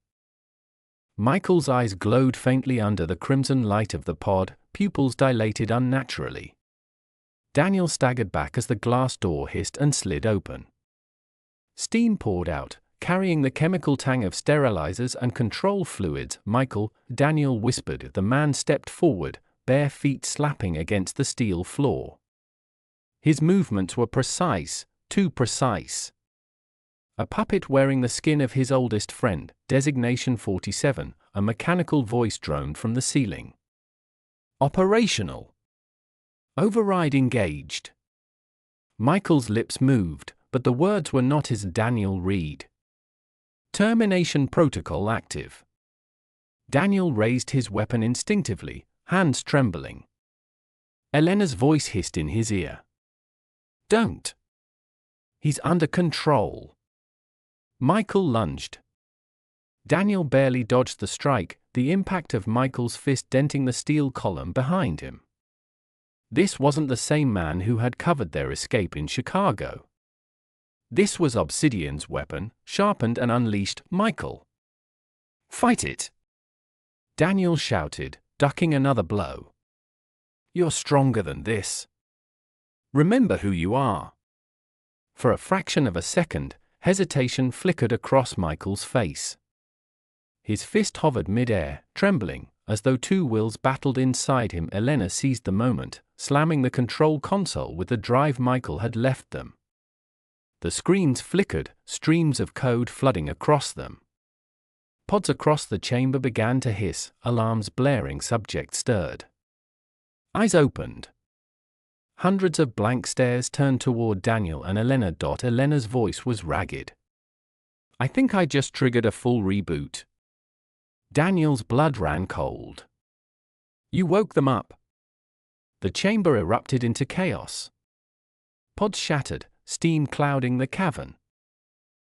A: Michael's eyes glowed faintly under the crimson light of the pod, pupils dilated unnaturally. Daniel staggered back as the glass door hissed and slid open. Steam poured out, carrying the chemical tang of sterilizers and control fluids. "Michael," Daniel whispered. The man stepped forward, bare feet slapping against the steel floor. His movements were precise, too precise. A puppet wearing the skin of his oldest friend, designation 47, a mechanical voice droned from the ceiling. "Operational. Override engaged." Michael's lips moved, but the words were not his. Daniel read. "Termination protocol active." Daniel raised his weapon instinctively, hands trembling. Elena's voice hissed in his ear. "Don't. He's under control." Michael lunged. Daniel barely dodged the strike, the impact of Michael's fist denting the steel column behind him. This wasn't the same man who had covered their escape in Chicago. This was Obsidian's weapon, sharpened and unleashed. "Michael, fight it!" Daniel shouted, ducking another blow. "You're stronger than this. Remember who you are." For a fraction of a second, hesitation flickered across Michael's face. His fist hovered mid-air, trembling, as though two wills battled inside him. Elena seized the moment, slamming the control console with the drive Michael had left them. The screens flickered, streams of code flooding across them. Pods across the chamber began to hiss, alarms blaring. Subject stirred. Eyes opened. Hundreds of blank stares turned toward Daniel and Elena. Elena's voice was ragged. "I think I just triggered a full reboot." Daniel's blood ran cold. "You woke them up." The chamber erupted into chaos. Pods shattered, steam clouding the cavern.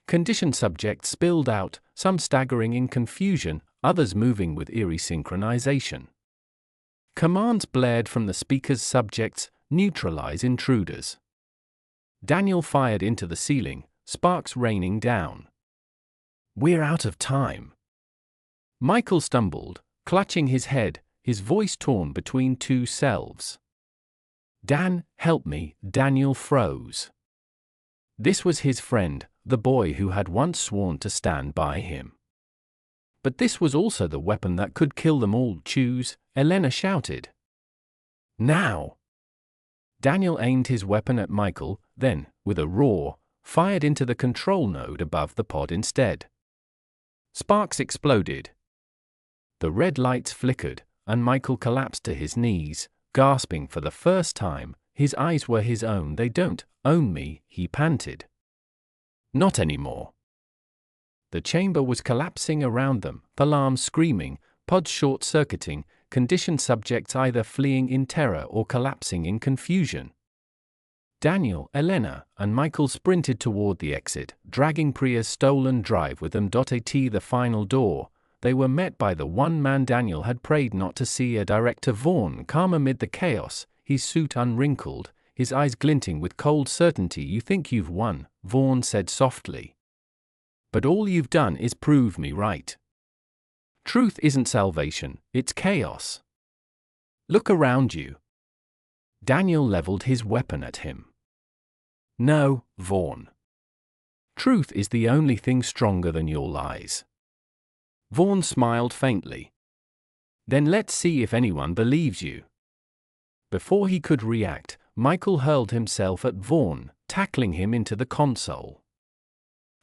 A: Conditioned subjects spilled out, some staggering in confusion, others moving with eerie synchronization. Commands blared from the speakers. Subjects, neutralize intruders. Daniel fired into the ceiling, sparks raining down. "We're out of time." Michael stumbled, clutching his head, his voice torn between two selves. "Dan, help me." Daniel froze. This was his friend, the boy who had once sworn to stand by him. But this was also the weapon that could kill them all. "Choose," Elena shouted. "Now!" Daniel aimed his weapon at Michael, then, with a roar, fired into the control node above the pod instead. Sparks exploded. The red lights flickered, and Michael collapsed to his knees, gasping for the first time. His eyes were his own. "They don't own me," he panted. "Not anymore." The chamber was collapsing around them, alarms screaming, pods short-circuiting, conditioned subjects either fleeing in terror or collapsing in confusion. Daniel, Elena, and Michael sprinted toward the exit, dragging Priya's stolen drive with them. At the final door, they were met by the one man Daniel had prayed not to see, a Director Vaughn, calm amid the chaos, his suit unwrinkled, his eyes glinting with cold certainty. "You think you've won," Vaughn said softly. "But all you've done is prove me right. Truth isn't salvation, it's chaos. Look around you." Daniel leveled his weapon at him. "No, Vaughn. Truth is the only thing stronger than your lies." Vaughn smiled faintly. "Then let's see if anyone believes you." Before he could react, Michael hurled himself at Vaughn, tackling him into the console.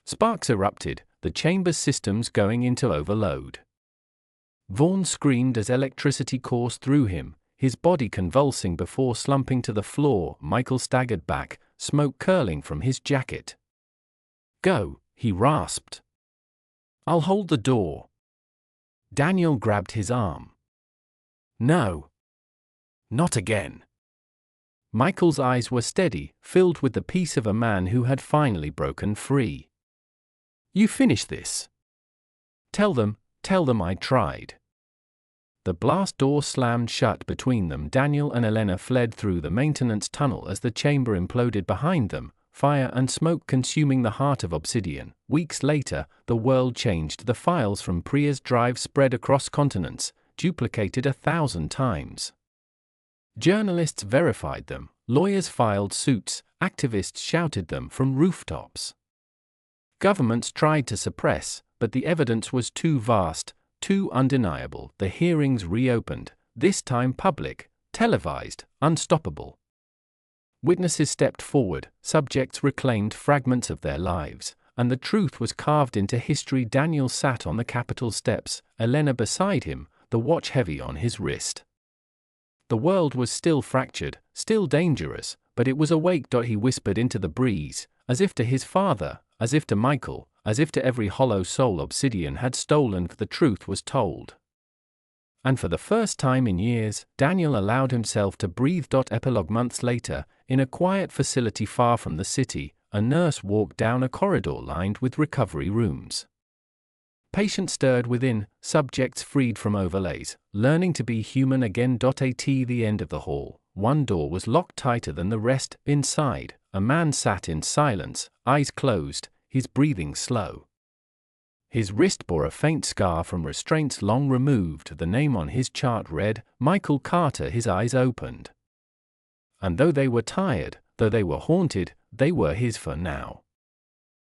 A: Sparks erupted, the chamber's systems going into overload. Vaughn screamed as electricity coursed through him, his body convulsing before slumping to the floor. Michael staggered back, smoke curling from his jacket. "Go," he rasped. "I'll hold the door." Daniel grabbed his arm. "No. Not again." Michael's eyes were steady, filled with the peace of a man who had finally broken free. "You finish this. Tell them I tried." The blast door slammed shut between them. Daniel and Elena fled through the maintenance tunnel as the chamber imploded behind them, fire and smoke consuming the heart of Obsidian. Weeks later, the world changed. The files from Priya's drive spread across continents, duplicated 1,000 times. Journalists verified them, lawyers filed suits, activists shouted them from rooftops. Governments tried to suppress, but the evidence was too vast, too undeniable. The hearings reopened, this time public, televised, unstoppable. Witnesses stepped forward, subjects reclaimed fragments of their lives, and the truth was carved into history. Daniel sat on the Capitol steps, Elena beside him, the watch heavy on his wrist. The world was still fractured, still dangerous, but it was awake. He whispered into the breeze, as if to his father, as if to Michael, as if to every hollow soul Obsidian had stolen. The truth was told. And for the first time in years, Daniel allowed himself to breathe. Epilogue. Months later, in a quiet facility far from the city, a nurse walked down a corridor lined with recovery rooms. Patients stirred within, subjects freed from overlays, learning to be human again. At the end of the hall, one door was locked tighter than the rest. Inside, a man sat in silence, eyes closed, his breathing slow. His wrist bore a faint scar from restraints long removed. The name on his chart read, Michael Carter. His eyes opened. And though they were tired, though they were haunted, they were his for now.